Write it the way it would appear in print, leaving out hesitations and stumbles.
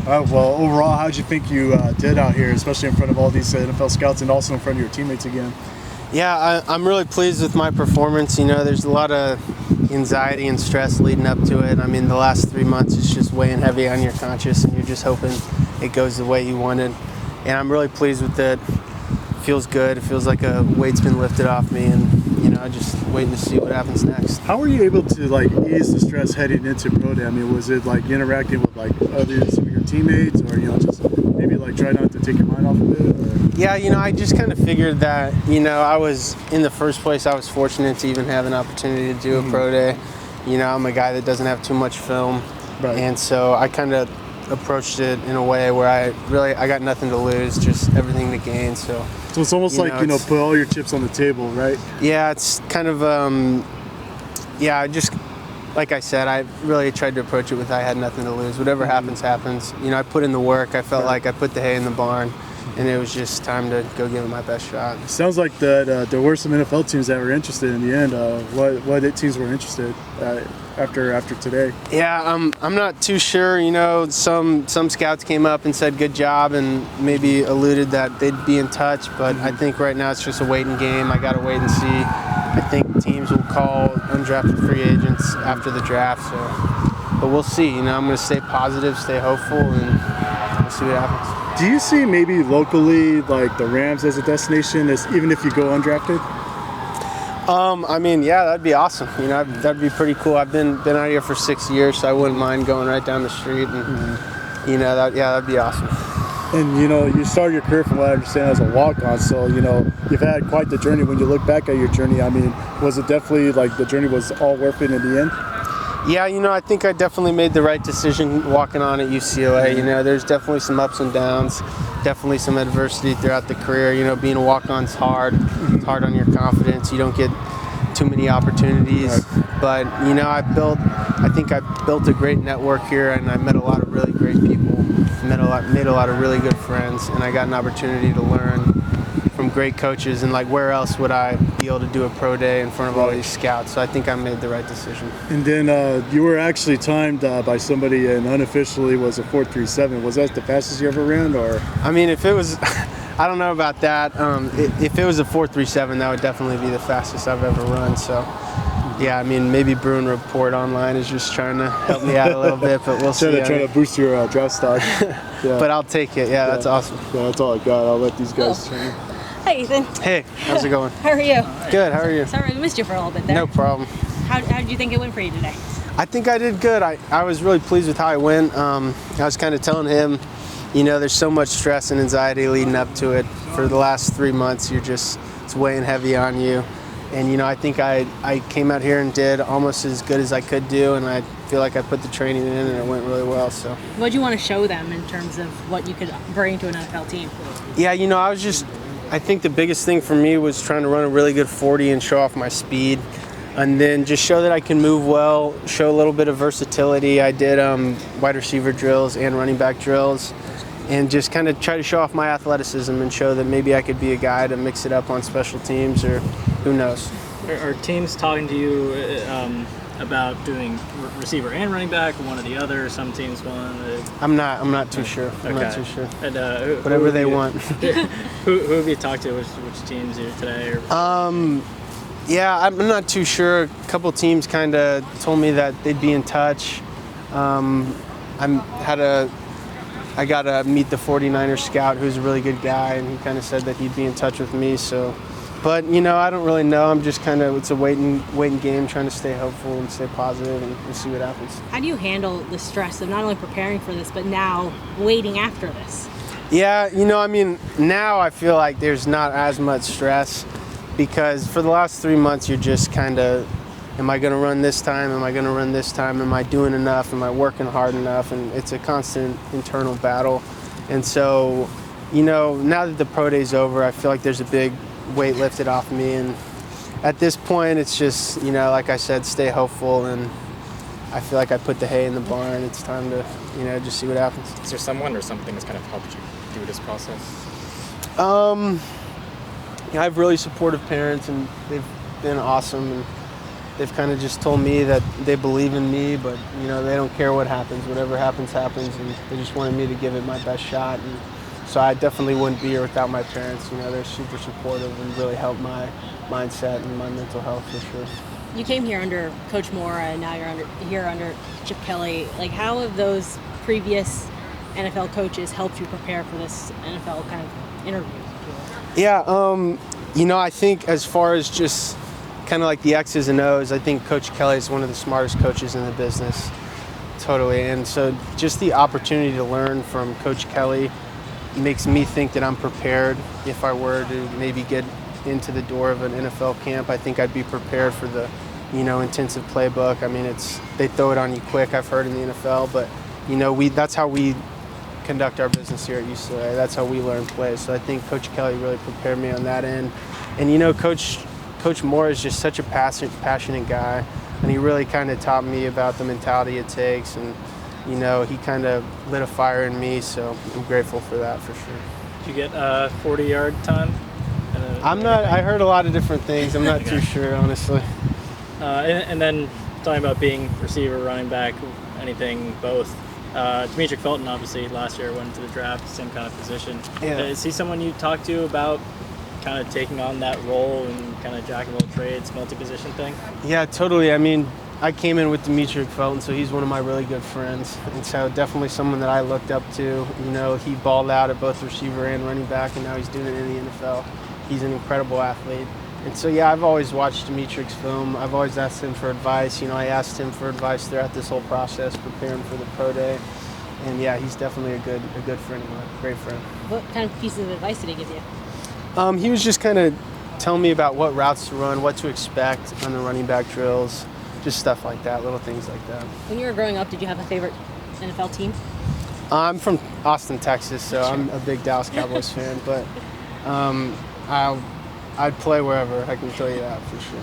Well, overall, how did you think you did out here, especially in front of all these NFL scouts and also in front of your teammates again? Yeah, I'm really pleased with my performance. You know, there's a lot of anxiety and stress leading up to it. I mean, the last 3 months is just weighing heavy on your conscience, and you're just hoping it goes the way you wanted. And I'm really pleased with it. It feels good. It feels like a weight's been lifted off me, and you know, just waiting to see what happens next. How were you able to ease the stress heading into pro day? I mean, was it interacting with some of your teammates, or just maybe try not to take your mind off of it? Or? Yeah, you know, I just kind of figured that I was in the first place. I was fortunate to even have an opportunity to do a pro day. You know, I'm a guy that doesn't have too much film, right. And so I kind of approached it in a way where I got nothing to lose, just everything to gain. So it's almost put all your chips on the table, right? Yeah, it's kind of just like I said, I really tried to approach it with I had nothing to lose. Whatever happens, happens. You know, I put in the work. I felt like I put the hay in the barn, and it was just time to go give it my best shot. Sounds like that there were some NFL teams that were interested in the end. What teams were interested after today? Yeah, I'm not too sure. You know, some scouts came up and said good job and maybe alluded that they'd be in touch, but I think right now it's just a waiting game. I got to wait and see. I think teams will call undrafted free agents after the draft, but we'll see. You know, I'm going to stay positive, stay hopeful, and we'll see what happens. Do you see maybe locally the Rams as a destination, even if you go undrafted? I mean, yeah, that'd be awesome. You know, that'd be pretty cool. I've been out here for 6 years, so I wouldn't mind going right down the street, and you know, that'd be awesome. And you started your career, from what I understand, as a walk-on. So you've had quite the journey. When you look back at your journey, I mean, was it definitely the journey was all worth it in the end? Yeah, you know, I think I definitely made the right decision walking on at UCLA. You know, there's definitely some ups and downs, definitely some adversity throughout the career. You know, being a walk-on's hard. It's hard on your confidence. You don't get too many opportunities. Right. But, you know, I think I built a great network here, and I met a lot of really great people, made a lot of really good friends, and I got an opportunity to learn from great coaches, and where else would I be able to do a pro day in front of all these scouts? So I think I made the right decision. And then you were actually timed by somebody, and unofficially was a 4.37. Was that the fastest you ever ran, or? I mean, if it was, I don't know about that. If it was a 4.37, that would definitely be the fastest I've ever run. So, yeah, I mean, maybe Bruin Report Online is just trying to help me out a little bit, but we'll see. Trying to boost your draft stock. Yeah. But I'll take it. Yeah, that's awesome. Yeah, that's all I got. I'll let these guys train. Hi, Ethan. Hey, how's it going? How are you? Good, how are you? Sorry we missed you for a little bit there. No problem. How did you think it went for you today? I think I did good. I was really pleased with how I went. I was kind of telling him, you know, there's so much stress and anxiety leading up to it. For the last 3 months, it's weighing heavy on you. And, you know, I think I came out here and did almost as good as I could do, and I feel like I put the training in and it went really well. So, what do you want to show them in terms of what you could bring to an NFL team? Yeah, you know, I think the biggest thing for me was trying to run a really good 40 and show off my speed, and then just show that I can move well, show a little bit of versatility. I did wide receiver drills and running back drills, and just kind of try to show off my athleticism and show that maybe I could be a guy to mix it up on special teams, or who knows. Are teams talking to you about doing receiver and running back, one or the other? Some teams want to... I'm not too sure. I'm not too sure. And, whatever they want. who have you talked to? Which teams today? Or? Yeah, I'm not too sure. A couple teams kind of told me that they'd be in touch. I got to meet the 49ers scout, who's a really good guy, and he kind of said that he'd be in touch with me. So, but you know, I don't really know. I'm just it's a waiting game, trying to stay hopeful and stay positive and see what happens. How do you handle the stress of not only preparing for this, but now waiting after this? Yeah, you know, I mean, now I feel like there's not as much stress, because for the last 3 months, you're just kind of, am I going to run this time? Am I going to run this time? Am I doing enough? Am I working hard enough? And it's a constant internal battle. And so, you know, now that the pro day's over, I feel like there's a big weight lifted off me. And at this point, it's just, you know, like I said, stay hopeful. And I feel like I put the hay in the barn. It's time to, you know, just see what happens. Is there someone or something that's kind of helped you through this process? I have really supportive parents, and they've been awesome. And They've kind of just told me that they believe in me, but you know, they don't care what happens. Whatever happens, happens, and they just wanted me to give it my best shot. And so I definitely wouldn't be here without my parents. You know, they're super supportive and really helped my mindset and my mental health for sure. You came here under Coach Moore, and now you're here under Chip Kelly. Like, how have those previous NFL coaches helped you prepare for this NFL kind of interview? Yeah, you know, I think as far as just kind of like the X's and O's, I think Coach Kelly is one of the smartest coaches in the business, totally. And so just the opportunity to learn from Coach Kelly makes me think that I'm prepared if I were to maybe get into the door of an NFL camp. I think I'd be prepared for the, you know, intensive playbook. I mean, they throw it on you quick, I've heard, in the NFL, but you know, that's how we conduct our business here at UCLA. That's how we learn plays. So I think Coach Kelly really prepared me on that end. And you know, Coach Moore is just such a passionate guy, and he really kind of taught me about the mentality it takes, and you know, he kind of lit a fire in me, so I'm grateful for that for sure. Did you get 40-yard time? I heard a lot of different things. I'm not too sure, honestly. And then talking about being receiver, running back, anything, both. Demetric Felton, obviously, last year went into the draft, same kind of position. Yeah. Is he someone you talk to about kind of taking on that role and kind of jack of all trades, multi-position thing? Yeah, totally. I mean, I came in with Demetric Felton, so he's one of my really good friends. And so definitely someone that I looked up to. You know, he balled out at both receiver and running back, and now he's doing it in the NFL. He's an incredible athlete. And so, yeah, I've always watched Demetric's film. I've always asked him for advice. You know, I asked him for advice throughout this whole process, preparing for the pro day. And, yeah, he's definitely a good friend of mine, great friend. What kind of pieces of advice did he give you? He was just kind of telling me about what routes to run, what to expect on the running back drills, just stuff like that, little things like that. When you were growing up, did you have a favorite NFL team? I'm from Austin, Texas, so I'm a big Dallas Cowboys fan, but I'd play wherever, I can tell you that for sure.